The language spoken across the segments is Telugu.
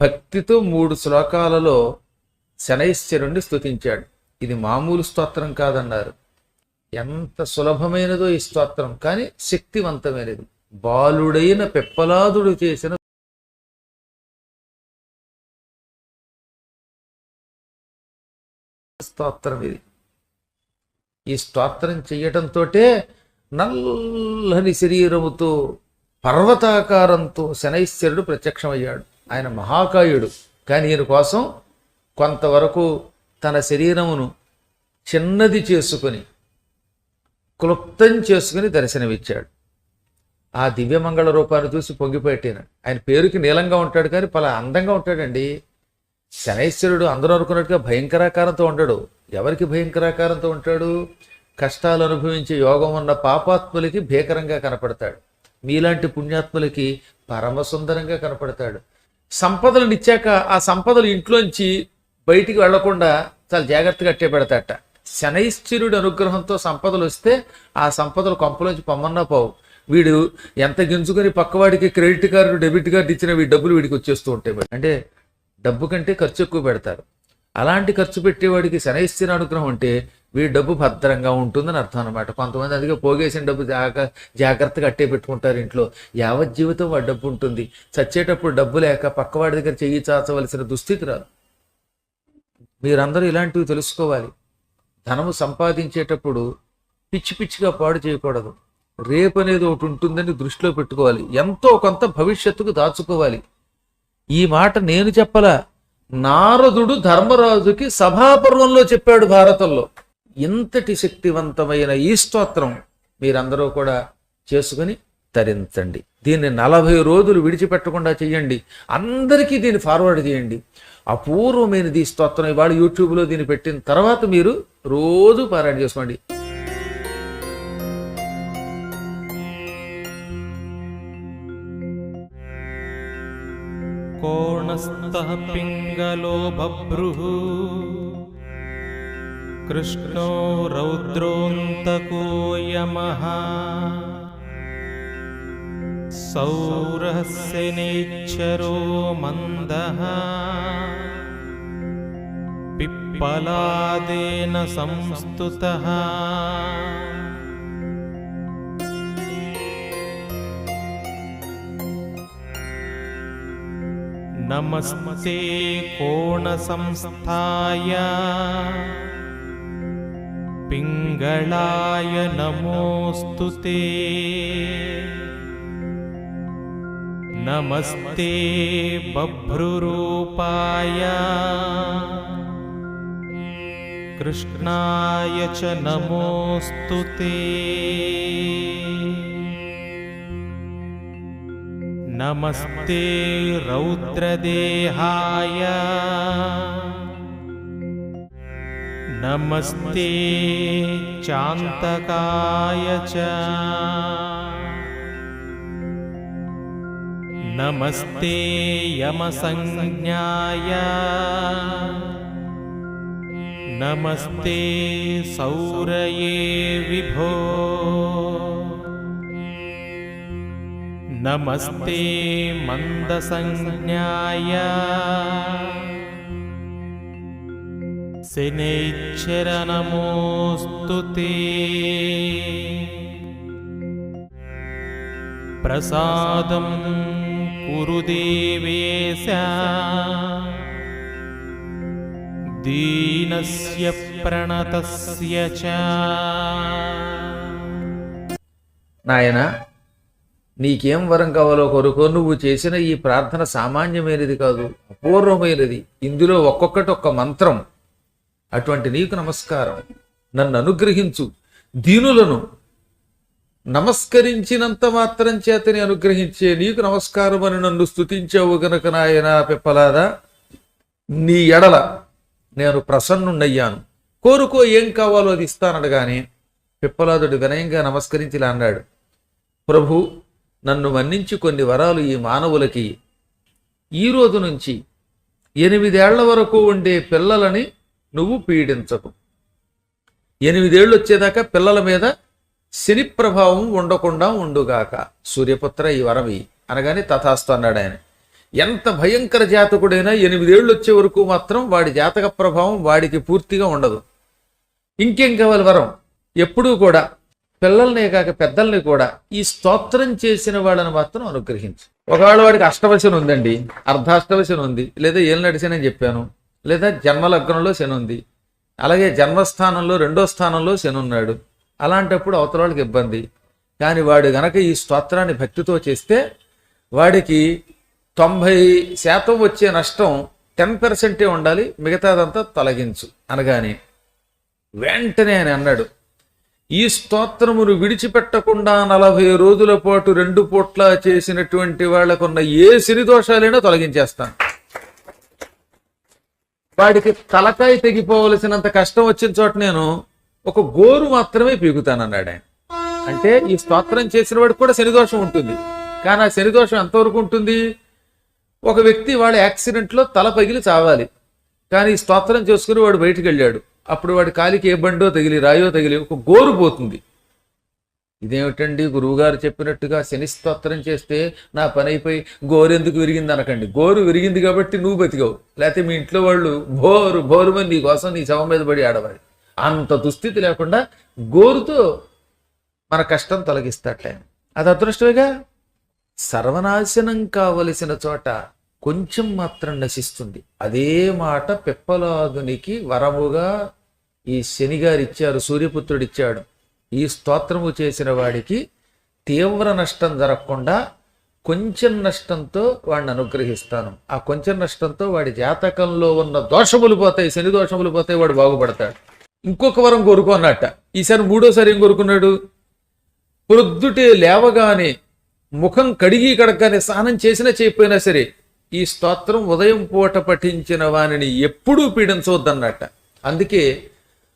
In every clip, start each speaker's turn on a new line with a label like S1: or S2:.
S1: భక్తితో 3 శ్లోకాలలో శనైశ్చరుణ్ణి స్తుతించాడు. ఇది మామూలు స్తోత్రం కాదన్నారు. ఎంత సులభమైనదో ఈ స్తోత్రం, కానీ శక్తివంతమైనది. బాలుడైన పెప్పలాదుడు చేసిన స్తోత్రం ఇది. ఈ స్తోత్రం చెయ్యటంతో నల్లని శరీరముతో పర్వతాకారంతో శనైశ్వరుడు ప్రత్యక్షమయ్యాడు. ఆయన మహాకాయుడు, కానీ ఈయన కోసం కొంతవరకు తన శరీరమును చిన్నది చేసుకుని క్లుప్తం చేసుకుని దర్శనమిచ్చాడు. ఆ దివ్యమంగళ రూపాన్ని చూసి పొంగిపెట్టాను. ఆయన పేరుకి నీలంగా ఉంటాడు, కానీ పలా అందంగా ఉంటాడండి. శనైశ్వరుడు అందరూ అనుకున్నట్టుగా భయంకరాకారంతో ఉండడు. ఎవరికి భయంకరాకారంతో ఉంటాడు? కష్టాలు అనుభవించే యోగం ఉన్న పాపాత్ములకి భీకరంగా కనపడతాడు. మీలాంటి పుణ్యాత్ములకి పరమసుందరంగా కనపడతాడు. సంపదలను ఇచ్చాక ఆ సంపదలు ఇంట్లోంచి బయటికి వెళ్లకుండా చాలా జాగ్రత్తగా అట్టే పెడతాట. శనైశ్వరుడి అనుగ్రహంతో సంపదలు వస్తే ఆ సంపదలు కొంపలోంచి పొమ్మన్నా పోవు. వీడు ఎంత గింజుకొని పక్కవాడికి క్రెడిట్ కార్డు డెబిట్ కార్డు ఇచ్చిన వీడి డబ్బులు వీడికి వచ్చేస్తూ ఉంటాయి. అంటే డబ్బు కంటే ఖర్చు ఎక్కువ పెడతారు. అలాంటి ఖర్చు పెట్టేవాడికి శనైశ్వర అనుగ్రహం అంటే వీడి డబ్బు భద్రంగా ఉంటుందని అర్థం అనమాట. కొంతమంది అందుకే పోగేసిన డబ్బు జాగ్రత్తగా అట్టే పెట్టుకుంటారు ఇంట్లో. యావత్ జీవితం వాడి డబ్బు ఉంటుంది. చచ్చేటప్పుడు డబ్బు లేక పక్కవాడి దగ్గర చెయ్యి చాచవలసిన దుస్థితి రాదు. మీరందరూ ఇలాంటివి తెలుసుకోవాలి. ధనము సంపాదించేటప్పుడు పిచ్చి పిచ్చిగా పాడు చేయకూడదు. రేపు అనేది ఒకటి ఉంటుందని దృష్టిలో పెట్టుకోవాలి. ఎంతో కొంత భవిష్యత్తుకు దాచుకోవాలి. ఈ మాట నేను చెప్పలా, నారదుడు ధర్మరాజుకి సభాపర్వంలో చెప్పాడు భారతంలో. ఇంతటి శక్తివంతమైన ఈ స్తోత్రం మీరందరూ కూడా చేసుకుని తరించండి. దీన్ని 40 రోజులు విడిచిపెట్టకుండా చేయండి. అందరికీ దీన్ని ఫార్వర్డ్ చేయండి. అపూర్వమైనది ఈ స్తోత్రం. ఇవాళ యూట్యూబ్లో దీన్ని పెట్టిన తర్వాత మీరు రోజు పారాయణ చేసుకోండి.
S2: కోణస్థః పింగళో బభ్రుః కృష్ణో రౌద్రోంతకో యమః సౌరః శనైశ్చరో మందః పిప్పలాదేన సంస్తుతః నమస్తే కోణసంస్థాయ పింగళాయ నమోస్తుతే నమస్తే బభ్రురూపాయ కృష్ణాయ చ నమోస్తుతే నమస్తే రౌద్రదేహాయ నమస్తే చాంతకాయ చ నమస్తే యమసంజ్ఞాయ నమస్తే సౌరయే విభో నమస్తే మందసంజ్ఞాయ శనైశ్చర నమోస్తుతే ప్రసాదం కురు దేవేశ దీనస్య ప్రణతస్య చ.
S1: నాయనా, నీకేం వరం కావాలో కోరుకో. నువ్వు చేసిన ఈ ప్రార్థన సామాన్యమైనది కాదు, అపూర్వమైనది. ఇందులో ఒక్కొక్కటి ఒక్క మంత్రం. అటువంటి నీకు నమస్కారం. నన్ను అనుగ్రహించు. దీనులను నమస్కరించినంత మాత్రం చేతని అనుగ్రహించే నీకు నమస్కారం అని నన్ను స్తుతించావు గనక నాయనా పిప్పలాదా, నీ ఎడల నేను ప్రసన్నున్నయ్యాను. కోరుకో, ఏం కావాలో అది ఇస్తానడగానే పిప్పలాదుడు వినయంగా నమస్కరించి ఇలా అన్నాడు: ప్రభు, నన్ను మన్నించి కొన్ని వరాలు ఈ మానవులకి. ఈ రోజు నుంచి 8 ఏళ్ల వరకు ఉండే పిల్లలని నువ్వు పీడించకు. 8 ఏళ్ళు వచ్చేదాకా పిల్లల మీద శని ప్రభావం ఉండకుండా ఉండుగాక. సూర్యపుత్ర, ఈ వరవి అనగానే తథాస్తు అన్నాడు ఆయన. ఎంత భయంకర జాతకుడైనా 8 ఏళ్ళు వచ్చే వరకు మాత్రం వాడి జాతక ప్రభావం వాడికి పూర్తిగా ఉండదు. ఇంకేం కావాలి వరం? ఎప్పుడూ కూడా పిల్లల్నే కాక పెద్దల్ని కూడా ఈ స్తోత్రం చేసిన వాళ్ళని మాత్రం అనుగ్రహించు. ఒకవేళ వాడికి అష్టవశనం ఉందండి, అర్ధాష్టవశనం ఉంది, లేదా ఏళ్ళు నడిచానని చెప్పాను, లేదా జన్మలగ్నంలో శని ఉంది, అలాగే జన్మస్థానంలో 2వ స్థానంలో శని ఉన్నాడు, అలాంటప్పుడు అవతల వాళ్ళకి ఇబ్బంది. కానీ వాడు గనక ఈ స్తోత్రాన్ని భక్తితో చేస్తే వాడికి 90% వచ్చే నష్టం 10% ఉండాలి, మిగతాదంతా తొలగించు అనగానే వెంటనే ఆయన అన్నాడు, ఈ స్తోత్రమును విడిచిపెట్టకుండా 40 రోజుల పాటు 2 పూట్ల చేసినటువంటి వాళ్లకున్న ఏ శని దోషాలైనా తొలగించేస్తాను. వాడికి తలకాయ తెగిపోవలసినంత కష్టం వచ్చిన చోట నేను ఒక గోరు మాత్రమే పీకుతానన్నాడు ఆయన. అంటే ఈ స్తోత్రం చేసిన వాడికి కూడా శనిదోషం ఉంటుంది. కానీ ఆ శనిదోషం ఎంతవరకు ఉంటుంది? ఒక వ్యక్తి వాళ్ళ యాక్సిడెంట్లో తల పగిలి చావాలి, కానీ ఈ స్తోత్రం చేసుకుని వాడు బయటికి వెళ్ళాడు, అప్పుడు వాడి కాలికి ఏ బండో తగిలి రాయో తగిలి ఒక గోరు పోతుంది. ఇదేమిటండి గురువుగారు చెప్పినట్టుగా శని స్తోత్రం చేస్తే నా పని అయిపోయి గోరు ఎందుకు విరిగింది అనకండి. గోరు విరిగింది కాబట్టి నువ్వు బతికావు, లేకపోతే మీ ఇంట్లో వాళ్ళు భోరుమని నీ కోసం నీ శవం మీద పడి ఆడవాలి. అంత దుస్థితి లేకుండా గోరుతో మన కష్టం తొలగిస్తాట. అది అదృష్టమేగా. సర్వనాశనం కావలసిన చోట కొంచెం మాత్రం నశిస్తుంది. అదే మాట పిప్పలాదునికి వరముగా ఈ శనిగారు ఇచ్చారు, సూర్యపుత్రుడు ఇచ్చాడు. ఈ స్తోత్రము చేసిన వాడికి తీవ్ర నష్టం జరగకుండా కొంచెం నష్టంతో వాడిని అనుగ్రహిస్తాను. ఆ కొంచెం నష్టంతో వాడి జాతకంలో ఉన్న దోషములు పోతాయి, శని దోషములు పోతాయి, వాడు బాగుపడతాడు. ఇంకొక వరం కోరుకున్నట్ట. ఈసారి 3వసారి ఏం కోరుకున్నాడు? ప్రొద్దుటే లేవగానే ముఖం కడగగానే స్నానం చేసినా చేయకపోయినా సరే ఈ స్తోత్రం ఉదయం పూట పఠించిన వానిని ఎప్పుడూ పీడించవద్దన్నట్ట. అందుకే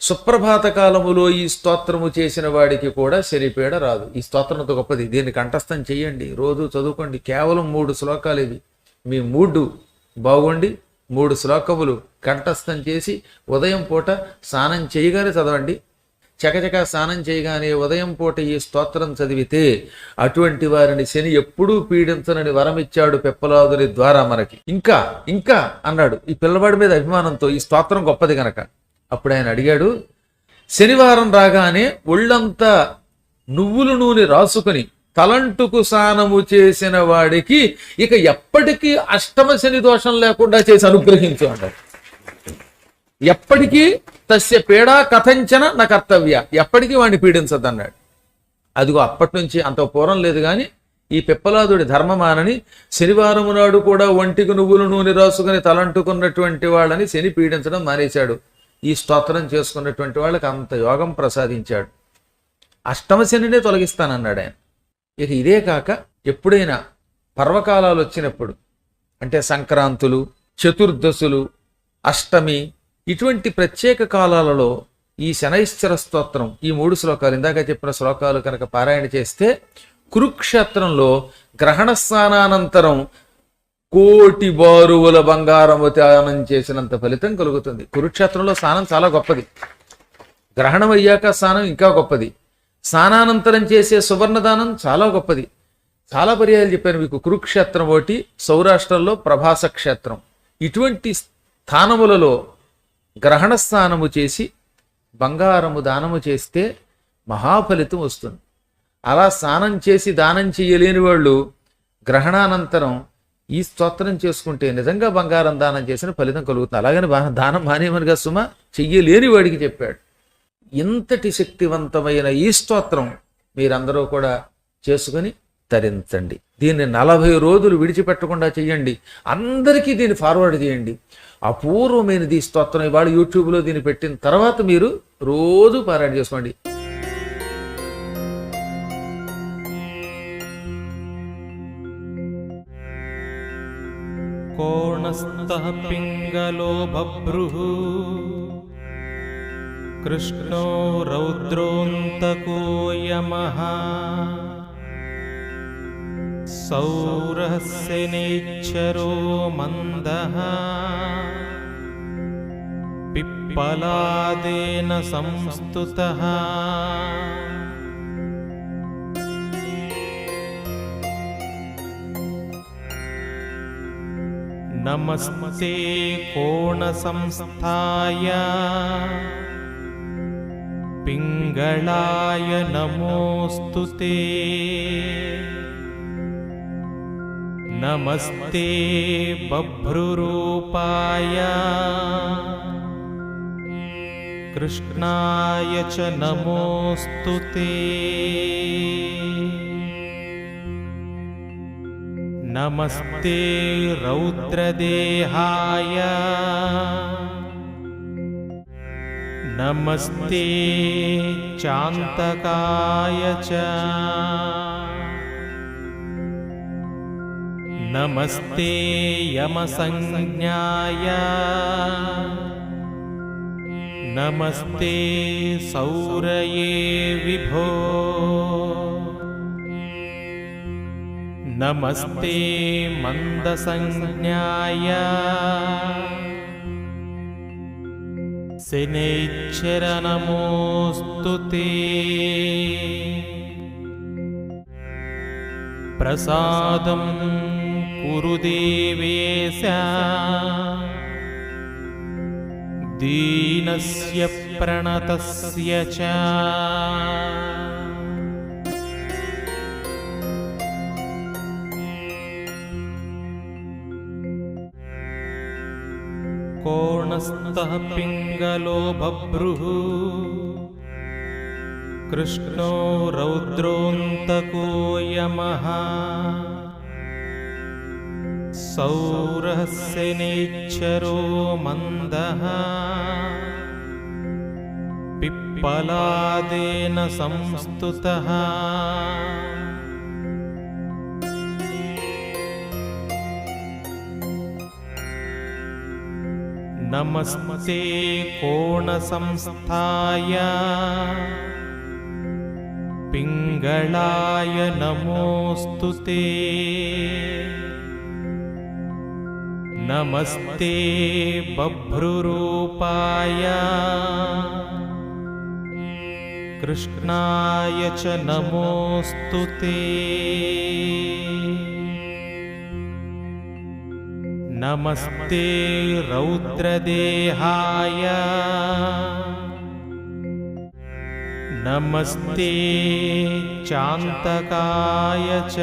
S1: సుప్రభాత కాలములో ఈ స్తోత్రము చేసిన వాడికి కూడా శనిపీడ రాదు. ఈ స్తోత్రంతో గొప్పది. దీన్ని కంఠస్థం చెయ్యండి, రోజు చదువుకోండి. కేవలం 3 శ్లోకాలు ఇవి. మీ మూడు బాగుండి 3 శ్లోకములు కంఠస్థం చేసి ఉదయం పూట స్నానం చేయగానే చదవండి. చకచక స్నానం చేయగానే ఉదయం పూట ఈ స్తోత్రం చదివితే అటువంటి వారిని శని ఎప్పుడూ పీడించనని వరమిచ్చాడు పిప్పలాదుని ద్వారా మనకి. ఇంకా ఇంకా అన్నాడు ఈ పిల్లవాడి మీద అభిమానంతో, ఈ స్తోత్రం గొప్పది గనక. అప్పుడు ఆయన అడిగాడు, శనివారం రాగానే ఒళ్ళంతా నువ్వుల నూనె రాసుకుని తలంటుకు స్నానము చేసిన వాడికి ఇక ఎప్పటికీ అష్టమ శని దోషం లేకుండా చేసి అనుగ్రహించు అన్నాడు. ఎప్పటికీ తస్య పీడా కథంచన నా కర్తవ్య, ఎప్పటికీ వాడిని పీడించదన్నాడు. అదిగో అప్పటి నుంచి, అంత పూర్వం లేదు కానీ ఈ పిప్పలాదుడి ధర్మమానని శనివారం నాడు కూడా ఒంటికి నువ్వుల నూనె రాసుకుని తలంటుకున్నటువంటి వాళ్ళని శని పీడించడం మానేశాడు. ఈ స్తోత్రం చేసుకున్నటువంటి వాళ్ళకి అంత యోగం ప్రసాదించాడు. అష్టమ శనినే తొలగిస్తానన్నాడు ఆయన. ఇక ఇదే కాక ఎప్పుడైనా పర్వకాలాలు వచ్చినప్పుడు, అంటే సంక్రాంతులు, చతుర్దశులు, అష్టమి, ఇటువంటి ప్రత్యేక కాలాలలో ఈ శనైశ్చర స్తోత్రం, ఈ 3 శ్లోకాలు ఇందాక చెప్పిన శ్లోకాలు కనుక పారాయణ చేస్తే కురుక్షేత్రంలో గ్రహణ స్నానానంతరం 1,000,000 బారువుల బంగారము త్యాగం చేసినంత ఫలితం కలుగుతుంది. కురుక్షేత్రంలో స్నానం చాలా గొప్పది. గ్రహణం అయ్యాక స్నానం ఇంకా గొప్పది. స్నానానంతరం చేసే సువర్ణదానం చాలా గొప్పది. చాలా పర్యాయాలు చెప్పాను మీకు. కురుక్షేత్రం ఒకటి, సౌరాష్ట్రంలో ప్రభాస క్షేత్రం, ఇటువంటి స్థానములలో గ్రహణ స్నానము చేసి బంగారము దానము చేస్తే మహాఫలితం వస్తుంది. అలా స్నానం చేసి దానం చెయ్యలేని వాళ్ళు గ్రహణానంతరం ఈ స్తోత్రం చేసుకుంటే నిజంగా బంగారం దానం చేసిన ఫలితం కలుగుతుంది. అలాగని దానం మానేమనిగా సుమ చెయ్యలేని వాడికి చెప్పాడు. ఇంతటి శక్తివంతమైన ఈ స్తోత్రం మీరందరూ కూడా చేసుకుని తరించండి. దీన్ని 40 రోజులు విడిచిపెట్టకుండా చెయ్యండి. అందరికీ దీన్ని ఫార్వర్డ్ చేయండి. అపూర్వమైనది ఈ స్తోత్రం. ఇవాళ యూట్యూబ్లో దీన్ని పెట్టిన తర్వాత మీరు రోజు పారాయణ చేసుకోండి.
S2: కోణస్థః పింగళో బభ్రుః కృష్ణో రౌద్రోంతకో యమః సౌరః శనైశ్చరో మందః పిప్పలాదేన సంస్తుతః नमस्ते कोणसंस्थाय पिङ्गळाय नमोऽस्तु ते। नमस्ते बभ्रुरूपाय कृष्णाय च नमोऽस्तु ते। नमस्ते रौद्रदेहाय नमस्ते चान्तकाय च। नमस्ते यमसंज्ञाय नमस्ते सौरये विभो। नमस्ते मन्दसंज्ञाय शनैश्चर नमोऽस्तु ते। प्रसादं कुरु देवेश दीनस्य प्रणतस्य च। कोणस्थः पिङ्गलो बभ्रुः कृष्णो रौद्रोऽन्तको यमः। सौरः शनैश्चरो मन्दः पिप्पलादेन संस्तुतः। नमस्ते कोणसंस्थाय पिङ्गळाय नमोऽस्तु ते। नमस्ते बभ्रुरूपाय कृष्णाय च नमोऽस्तु ते। नमस्ते रौद्रदेहाय नमस्ते चान्तकाय च।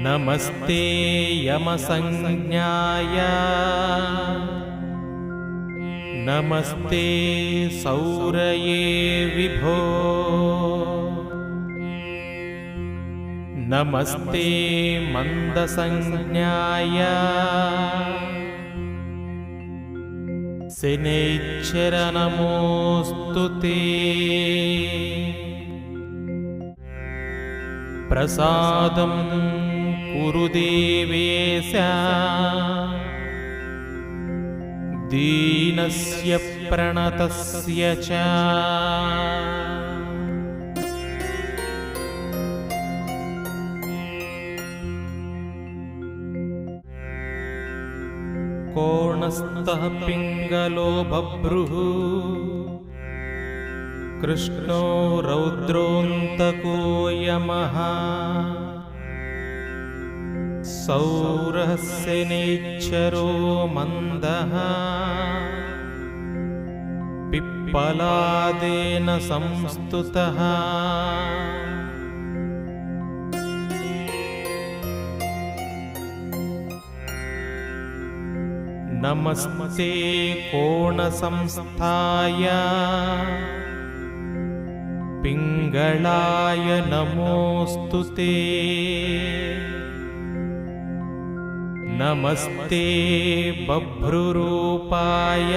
S2: नमस्ते यमसंज्ञाय नमस्ते सौरये विभो। नमस्ते मन्दसंज्ञाय शनैश्चर नमोऽस्तु ते। प्रसादं कुरु देवेश दीनस्य प्रणतस्य च। कोणस्थः पिङ्गलो बभ्रुः कृष्णो रौद्रोऽन्तको यमः। सौरः शनैश्चरो मन्दः पिप्पलादेन संस्तुतः। नमस्ते कोणसंस्थाय पिङ्गळाय नमोऽस्तु ते। नमस्ते बभ्रुरूपाय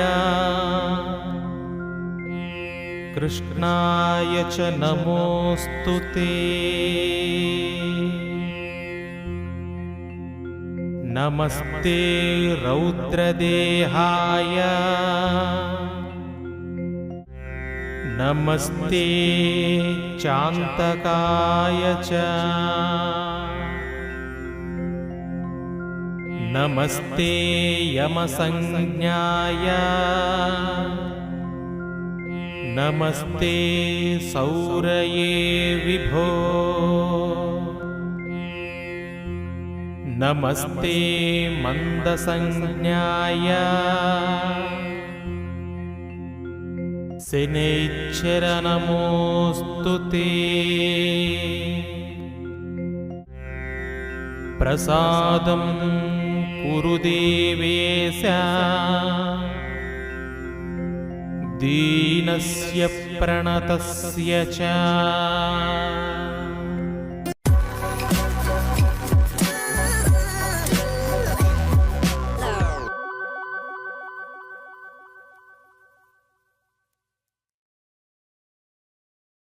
S2: कृष्णाय च नमोऽस्तु ते। नमस्ते रौद्रदेहाय नमस्ते चान्तकाय च। नमस्ते यमसंज्ञाय नमस्ते सौरये विभो। नमस्ते मन्दसंज्ञाय शनैश्चर नमोऽस्तु ते प्रसादं कुरु देवेश दीनस्य प्रणतस्य च